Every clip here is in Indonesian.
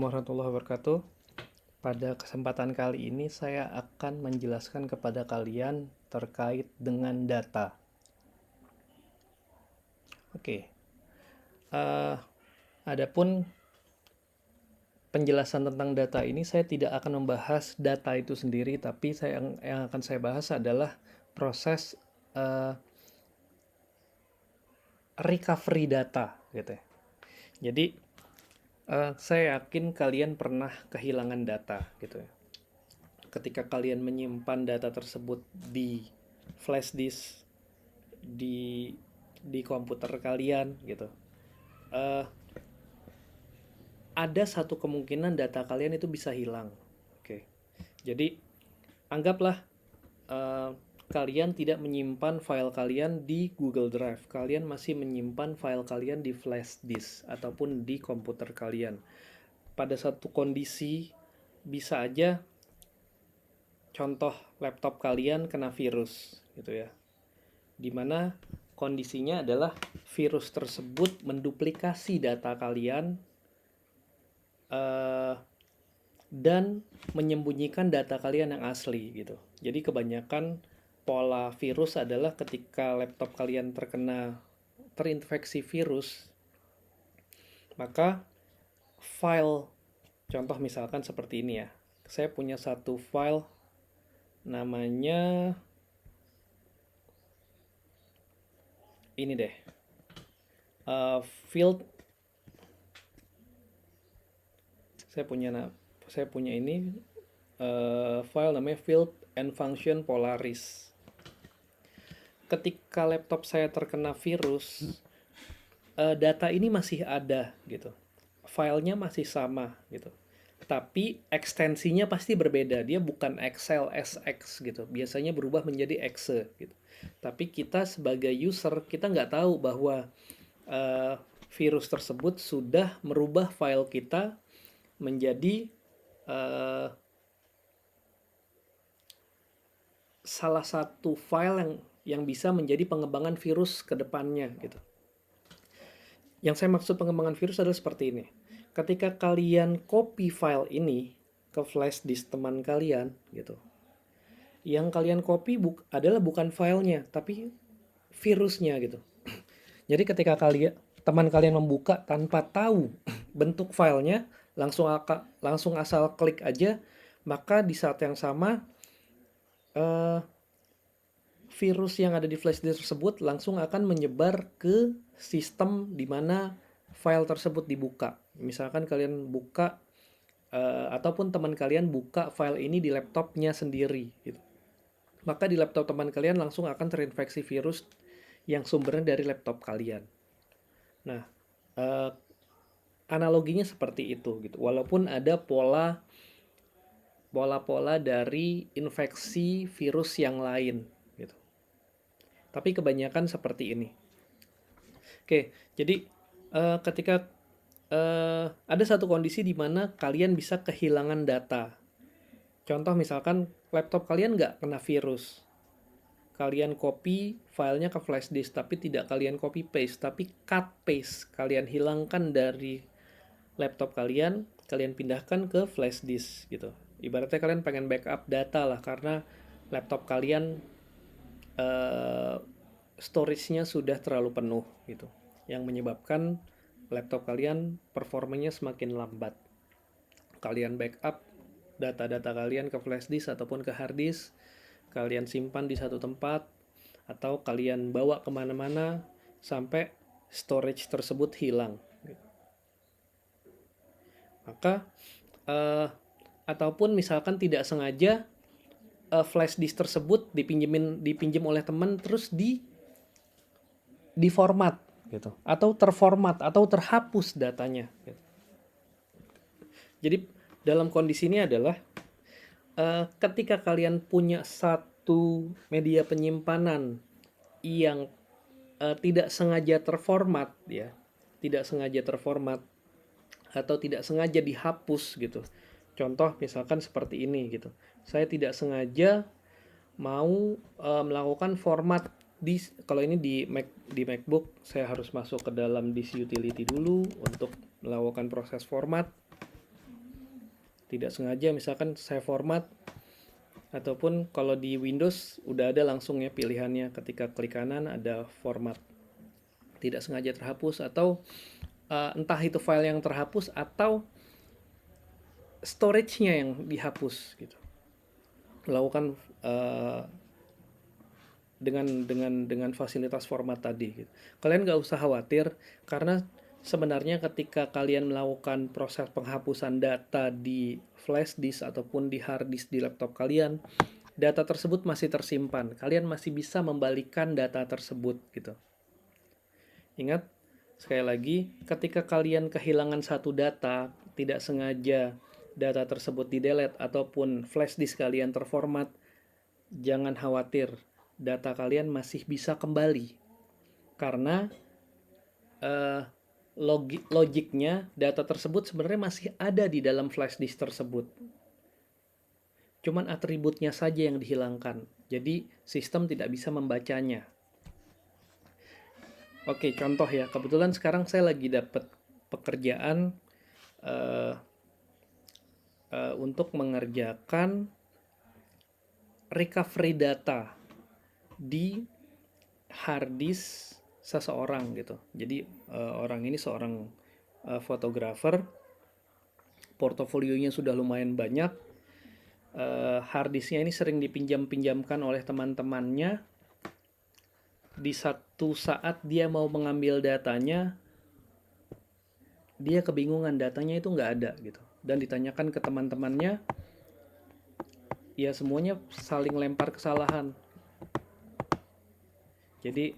Warahmatullahi wabarakatuh. Pada kesempatan kali ini saya akan menjelaskan kepada kalian terkait dengan data. Oke. Adapun penjelasan tentang data ini saya tidak akan membahas data itu sendiri, tapi yang akan saya bahas adalah proses recovery data gitu ya. Jadi saya yakin kalian pernah kehilangan data gitu ya. Ketika kalian menyimpan data tersebut di flash disk di komputer kalian gitu, ada satu kemungkinan data kalian itu bisa hilang. Oke, jadi anggaplah kalian tidak menyimpan file kalian di Google Drive, kalian masih menyimpan file kalian di flash disk ataupun di komputer kalian. Pada satu kondisi bisa aja contoh laptop kalian kena virus gitu ya, dimana kondisinya adalah virus tersebut menduplikasi data kalian dan menyembunyikan data kalian yang asli gitu. Jadi kebanyakan pola virus adalah ketika laptop kalian terinfeksi virus, maka file, contoh misalkan seperti ini ya, saya punya satu file namanya ini deh, field, saya punya ini file namanya field and function Polaris. Ketika laptop saya terkena virus, data ini masih ada gitu, filenya masih sama gitu, tapi ekstensinya pasti berbeda. Dia bukan Excel SX gitu, biasanya berubah menjadi Exe gitu. Tapi kita sebagai user, kita nggak tahu bahwa virus tersebut sudah merubah file kita menjadi salah satu file yang bisa menjadi pengembangan virus ke depannya gitu. Yang saya maksud pengembangan virus adalah seperti ini. Ketika kalian copy file ini ke flash disk teman kalian gitu, yang kalian copy adalah bukan filenya tapi virusnya gitu. Jadi ketika teman kalian membuka tanpa tahu bentuk filenya, langsung asal klik aja, maka di saat yang sama virus yang ada di flash disk tersebut langsung akan menyebar ke sistem di mana file tersebut dibuka. Misalkan kalian buka ataupun teman kalian buka file ini di laptopnya sendiri gitu. Maka di laptop teman kalian langsung akan terinfeksi virus yang sumbernya dari laptop kalian. Nah, analoginya seperti itu gitu. Walaupun ada pola-pola dari infeksi virus yang lain gitu. Tapi kebanyakan seperti ini. Oke, jadi ketika ada satu kondisi di mana kalian bisa kehilangan data. Contoh misalkan laptop kalian nggak kena virus. Kalian copy filenya ke flash disk, tapi tidak kalian copy paste, tapi cut paste. Kalian hilangkan dari laptop kalian pindahkan ke flash disk gitu. Ibaratnya kalian pengen backup data lah, karena laptop kalian storage-nya sudah terlalu penuh gitu, yang menyebabkan laptop kalian performanya semakin lambat. Kalian backup data-data kalian ke flash disk ataupun ke hard disk, kalian simpan di satu tempat, atau kalian bawa kemana-mana sampai storage tersebut hilang. Maka ataupun misalkan tidak sengaja flash disk tersebut dipinjam oleh teman terus di format gitu, atau terformat atau terhapus datanya gitu. Jadi dalam kondisi ini adalah ketika kalian punya satu media penyimpanan yang tidak sengaja terformat ya, tidak sengaja terformat atau tidak sengaja dihapus gitu. Contoh misalkan seperti ini gitu. Saya tidak sengaja mau melakukan format kalau ini di MacBook, saya harus masuk ke dalam disk utility dulu untuk melakukan proses format. Tidak sengaja misalkan saya format, ataupun kalau di Windows udah ada langsung ya pilihannya, ketika klik kanan ada format. Tidak sengaja terhapus, atau entah itu file yang terhapus atau storage-nya yang dihapus gitu. Melakukan dengan fasilitas format tadi gitu. Kalian nggak usah khawatir, karena sebenarnya ketika kalian melakukan proses penghapusan data di flash disk ataupun di hard disk di laptop kalian, data tersebut masih tersimpan. Kalian masih bisa membalikan data tersebut gitu. Ingat, sekali lagi, ketika kalian kehilangan satu data, tidak sengaja data tersebut di-delete ataupun flash disk kalian terformat, jangan khawatir, data kalian masih bisa kembali. Karena logiknya data tersebut sebenarnya masih ada di dalam flash disk tersebut. Cuman atributnya saja yang dihilangkan. Jadi sistem tidak bisa membacanya. Oke, contoh ya. Kebetulan sekarang saya lagi dapat pekerjaan untuk mengerjakan recovery data di hard disk seseorang gitu. Jadi orang ini seorang fotografer, portofolionya sudah lumayan banyak. Hard disknya ini sering dipinjam-pinjamkan oleh teman-temannya. Di satu saat dia mau mengambil datanya, dia kebingungan, datanya itu nggak ada gitu. Dan ditanyakan ke teman-temannya, ya semuanya saling lempar kesalahan. Jadi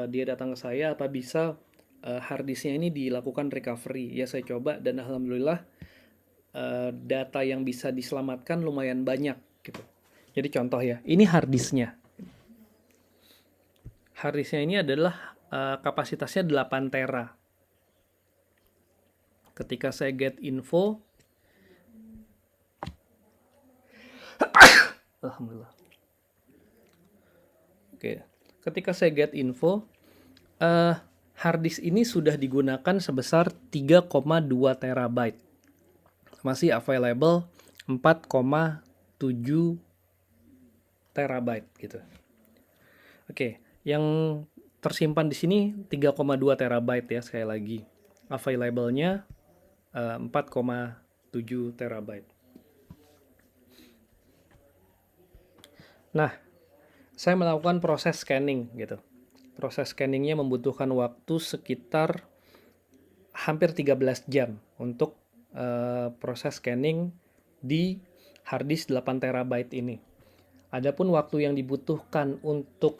dia datang ke saya, apa bisa hard disknya ini dilakukan recovery. Ya saya coba dan alhamdulillah data yang bisa diselamatkan lumayan banyak gitu. Jadi contoh ya, ini hard disknya. Hard disknya ini adalah kapasitasnya 8 tera. Ketika saya get info, alhamdulillah. Oke, ketika saya get info, hard disk ini sudah digunakan sebesar 3,2 terabyte. Masih available 4,7 terabyte gitu. Oke, yang tersimpan di sini 3,2 terabyte ya, sekali lagi. Available-nya 4,7 terabyte. Nah, saya melakukan proses scanning gitu. Proses scanningnya membutuhkan waktu sekitar hampir 13 jam untuk proses scanning di hard disk 8 terabyte ini. Adapun waktu yang dibutuhkan untuk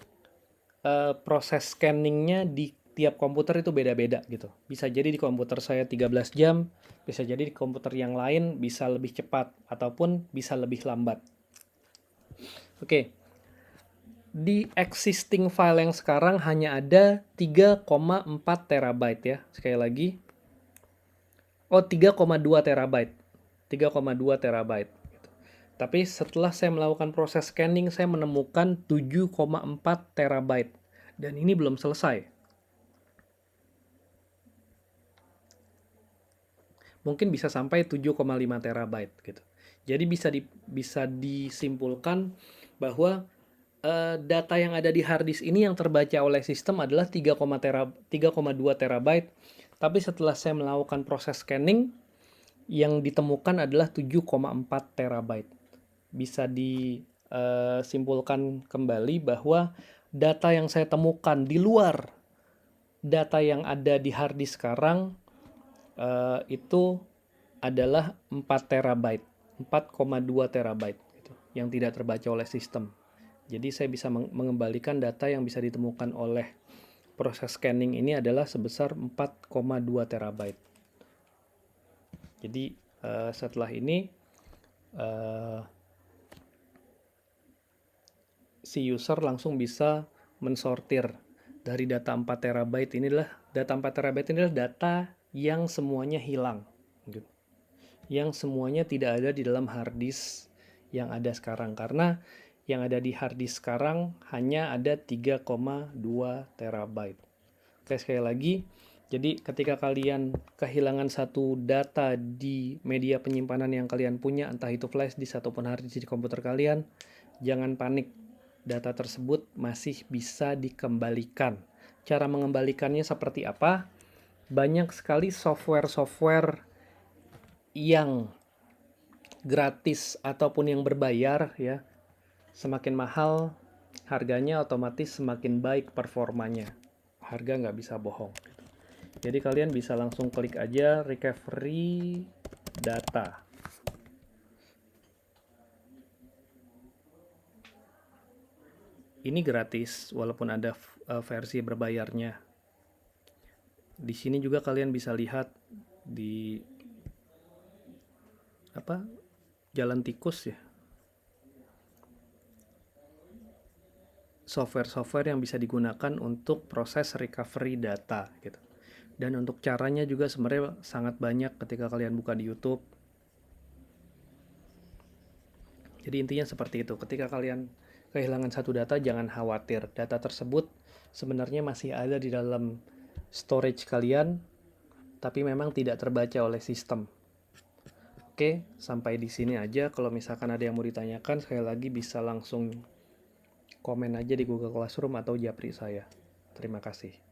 proses scanningnya di tiap komputer itu beda-beda gitu. Bisa jadi di komputer saya 13 jam, bisa jadi di komputer yang lain bisa lebih cepat ataupun bisa lebih lambat. Oke. Di existing file yang sekarang hanya ada 3,4 terabyte ya. Sekali lagi. Oh, 3,2 terabyte. 3,2 terabyte. Tapi setelah saya melakukan proses scanning, saya menemukan 7,4 terabyte. Dan ini belum selesai. Mungkin bisa sampai 7,5 terabyte gitu. Jadi bisa disimpulkan bahwa data yang ada di hard disk ini yang terbaca oleh sistem adalah 3,2 terabyte. Tapi setelah saya melakukan proses scanning, yang ditemukan adalah 7,4 terabyte. Bisa disimpulkan kembali bahwa data yang saya temukan di luar data yang ada di hard disk sekarang itu adalah 4 terabyte, 4,2 terabyte gitu, yang tidak terbaca oleh sistem. Jadi saya bisa mengembalikan data yang bisa ditemukan oleh proses scanning ini adalah sebesar 4,2 terabyte. Jadi setelah ini si user langsung bisa mensortir dari data 4 terabyte ini adalah data yang semuanya hilang gitu. Yang semuanya tidak ada di dalam hard disk yang ada sekarang, karena yang ada di hard disk sekarang hanya ada 3,2 terabyte. Oke, sekali lagi, Jadi ketika kalian kehilangan satu data di media penyimpanan yang kalian punya, entah itu flash disk ataupun hard disk di komputer kalian, jangan panik. Data tersebut masih bisa dikembalikan. Cara mengembalikannya seperti apa? Banyak sekali software-software yang gratis ataupun yang berbayar ya. Semakin mahal harganya, otomatis semakin baik performanya. Harga nggak bisa bohong. Jadi kalian bisa langsung klik aja recovery data. Ini gratis walaupun ada versi berbayarnya. Di sini juga kalian bisa lihat di jalan tikus ya. Software-software yang bisa digunakan untuk proses recovery data gitu. Dan untuk caranya juga sebenarnya sangat banyak ketika kalian buka di YouTube. Jadi intinya seperti itu. Ketika kalian kehilangan satu data, jangan khawatir. Data tersebut sebenarnya masih ada di dalam storage kalian, tapi memang tidak terbaca oleh sistem. Oke, sampai di sini aja. Kalau misalkan ada yang mau ditanyakan, sekali lagi bisa langsung komen aja di Google Classroom atau japri saya. Terima kasih.